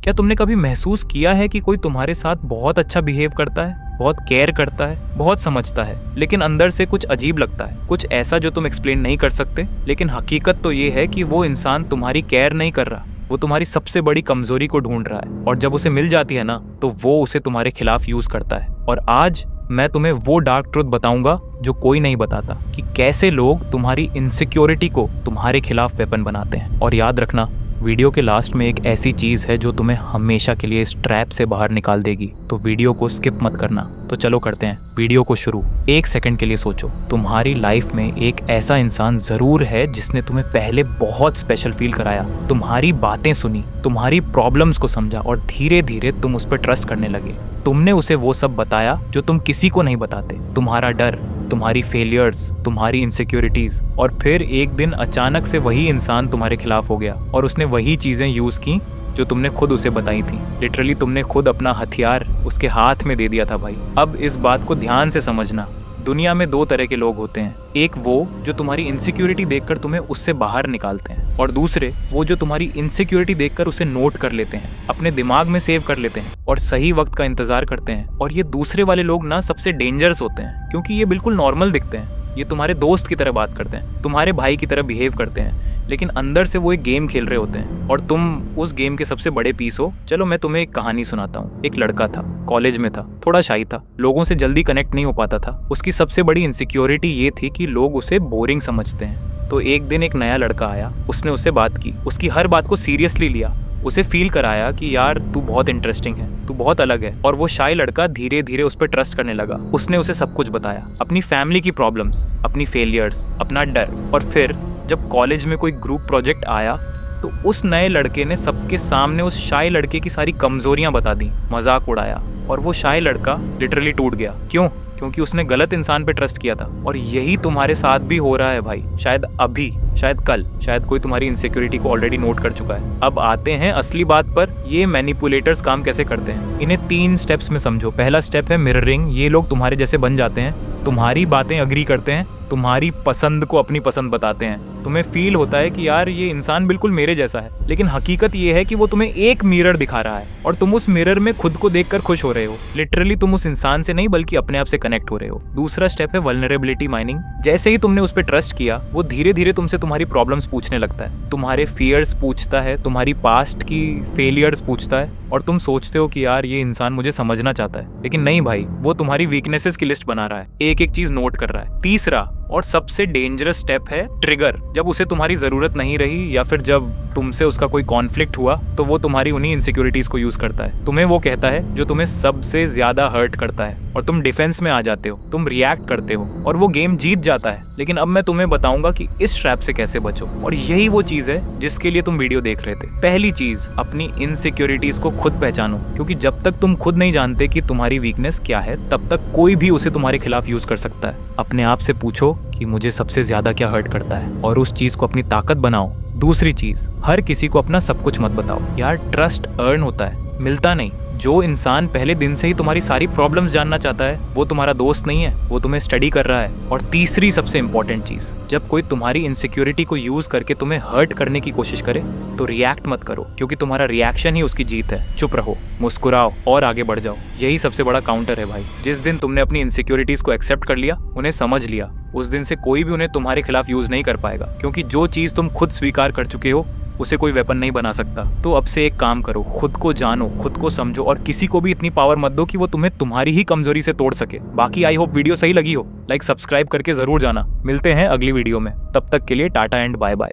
क्या तुमने कभी महसूस किया है कि कोई तुम्हारे साथ बहुत अच्छा बिहेव करता है, बहुत केयर करता है, बहुत समझता है, लेकिन अंदर से कुछ अजीब लगता है, कुछ ऐसा जो तुम एक्सप्लेन नहीं कर सकते, लेकिन हकीकत तो ये है कि वो इंसान तुम्हारी केयर नहीं कर रहा, वो तुम्हारी सबसे बड़ी कमजोरी को ढूंढ रहा है, और जब उसे मिल जाती है ना तो वो उसे तुम्हारे खिलाफ यूज करता है। और आज मैं तुम्हें वो डार्क ट्रुथ बताऊंगा जो कोई नहीं बताता, कि कैसे लोग तुम्हारी इनसिक्योरिटी को तुम्हारे खिलाफ वेपन बनाते हैं। और याद रखना, वीडियो के लास्ट में एक ऐसी चीज़ है जो तुम्हें हमेशा के लिए इस ट्रैप से बाहर निकाल देगी, तो वीडियो को स्किप मत करना। तो चलो करते हैं वीडियो को शुरू। एक सेकंड के लिए सोचो, तुम्हारी लाइफ में एक ऐसा इंसान ज़रूर है जिसने तुम्हें पहले बहुत स्पेशल फील कराया, तुम्हारी बातें सुनी, तुम्हारी प्रॉब्लम्स को समझा, और धीरे धीरे तुम उस पर ट्रस्ट करने लगे। तुमने उसे वो सब बताया जो तुम किसी को नहीं बताते, तुम्हारा डर, तुम्हारी फेलियर्स, तुम्हारी इनसिक्योरिटीज, और फिर एक दिन अचानक से वही इंसान तुम्हारे खिलाफ हो गया और उसने वही चीजें यूज की जो तुमने खुद उसे बताई थी। लिटरली तुमने खुद अपना हथियार उसके हाथ में दे दिया था भाई। अब इस बात को ध्यान से समझना, दुनिया में दो तरह के लोग होते हैं, एक वो जो तुम्हारी इनसिक्योरिटी देखकर तुम्हें उससे बाहर निकालते हैं, और दूसरे वो जो तुम्हारी इनसिक्योरिटी देखकर उसे नोट कर लेते हैं, अपने दिमाग में सेव कर लेते हैं और सही वक्त का इंतजार करते हैं। और ये दूसरे वाले लोग ना सबसे डेंजरस होते हैं, क्योंकि ये बिल्कुल नॉर्मल दिखते हैं, ये तुम्हारे दोस्त की तरह बात करते हैं, तुम्हारे भाई की तरह बिहेव करते हैं, लेकिन अंदर से वो एक गेम खेल रहे होते हैं और तुम उस गेम के सबसे बड़े पीस हो। चलो मैं तुम्हें एक कहानी सुनाता हूँ। एक लड़का था, कॉलेज में था, थोड़ा शाई था, लोगों से जल्दी कनेक्ट नहीं हो पाता था। उसकी सबसे बड़ी इनसिक्योरिटी ये थी कि लोग उसे बोरिंग समझते हैं। तो एक दिन एक नया लड़का आया, उसने उससे बात की, उसकी हर बात को सीरियसली लिया, उसे फील कराया कि यार तू बहुत इंटरेस्टिंग है, तू बहुत अलग है। और वो शाय लड़का धीरे धीरे उस पर ट्रस्ट करने लगा। उसने उसे सब कुछ बताया, अपनी फैमिली की प्रॉब्लम्स, अपनी फेलियर्स, अपना डर। और फिर जब कॉलेज में कोई ग्रुप प्रोजेक्ट आया तो उस नए लड़के ने सबके सामने उस शाय लड़के की सारी कमजोरियां बता दी, मजाक उड़ाया, और वो शाय लड़का लिटरली टूट गया। क्यों? क्योंकि उसने गलत इंसान पे ट्रस्ट किया था। और यही तुम्हारे साथ भी हो रहा है भाई। शायद अभी, शायद कल, शायद कोई तुम्हारी इनसिक्योरिटी को ऑलरेडी नोट कर चुका है। अब आते हैं असली बात पर, ये मैनिपुलेटर्स काम कैसे करते हैं। इन्हें 3 स्टेप्स में समझो। पहला स्टेप है मिररिंग। ये लोग तुम्हारे जैसे बन जाते हैं, तुम्हारी बातें अग्री करते हैं, तुम्हारी पसंद को अपनी पसंद बताते हैं। तुम्हें फील होता है कि यार ये इंसान बिल्कुल मेरे जैसा है, लेकिन हकीकत ये है कि वो तुम्हें एक मिरर दिखा रहा है और तुम उस मिरर में खुद को देखकर खुश हो रहे हो। लिटरली तुम उस इंसान से नहीं बल्कि अपने आप से कनेक्ट हो रहे हो। दूसरा स्टेप है वल्नरेबिलिटी माइनिंग। जैसे ही तुमने उस पर ट्रस्ट किया, वो धीरे धीरे तुमसे तुम्हारी प्रॉब्लम्स पूछने लगता है, तुम्हारे फियर्स पूछता है, तुम्हारी पास्ट की फेलियर्स पूछता है, और तुम सोचते हो कि यार ये इंसान मुझे समझना चाहता है, लेकिन नहीं भाई, वो तुम्हारी वीकनेसेस की लिस्ट बना रहा है, एक एक चीज नोट कर रहा है। तीसरा और सबसे डेंजरस स्टेप है ट्रिगर। जब उसे तुम्हारी जरूरत नहीं रही या फिर जब तुमसे उसका कोई कॉन्फ्लिक्ट हुआ, तो वो तुम्हारी उन्हीं इनसिक्योरिटीज को यूज करता है। तुम्हें वो कहता है जो तुम्हें सबसे ज्यादा हर्ट करता है, और तुम डिफेंस में आ जाते हो, तुम रिएक्ट करते हो, और वो गेम जीत जाता है। लेकिन अब मैं तुम्हें बताऊंगा कि इस ट्रैप से कैसे बचो, और यही वो चीज है जिसके लिए तुम वीडियो देख रहे थे। पहली चीज, अपनी इनसिक्योरिटीज को खुद पहचानो, क्योंकि जब तक तुम खुद नहीं जानते कि तुम्हारी वीकनेस क्या है, तब तक कोई भी उसे तुम्हारे खिलाफ यूज कर सकता है। अपने आप से पूछो कि मुझे सबसे ज्यादा क्या हर्ट करता है, और उस चीज को अपनी ताकत बनाओ। दूसरी चीज, हर किसी को अपना सब कुछ मत बताओ यार। ट्रस्ट अर्न होता है, मिलता नहीं। जो इंसान पहले दिन से ही तुम्हारी सारी प्रॉब्लम्स जानना चाहता है, वो तुम्हारा दोस्त नहीं है, वो तुम्हें स्टडी कर रहा है। और तीसरी सबसे इंपॉर्टेंट चीज, जब कोई तुम्हारी इनसिक्योरिटी को यूज करके तुम्हें हर्ट करने की कोशिश करे, तो रिएक्ट मत करो, क्योंकि तुम्हारा रिएक्शन ही उसकी जीत है। चुप रहो, मुस्कुराओ और आगे बढ़ जाओ। यही सबसे बड़ा काउंटर है भाई। जिस दिन तुमने अपनी इनसिक्योरिटीज को एक्सेप्ट कर लिया, उन्हें समझ लिया, उस दिन से कोई भी उन्हें तुम्हारे खिलाफ यूज नहीं कर पाएगा, क्योंकि जो चीज तुम खुद स्वीकार कर चुके हो उसे कोई वेपन नहीं बना सकता। तो अब से एक काम करो, खुद को जानो, खुद को समझो, और किसी को भी इतनी पावर मत दो कि वो तुम्हें तुम्हारी ही कमजोरी से तोड़ सके। बाकी आई होप वीडियो सही लगी हो, लाइक सब्सक्राइब करके जरूर जाना। मिलते हैं अगली वीडियो में, तब तक के लिए टाटा एंड बाय बाय।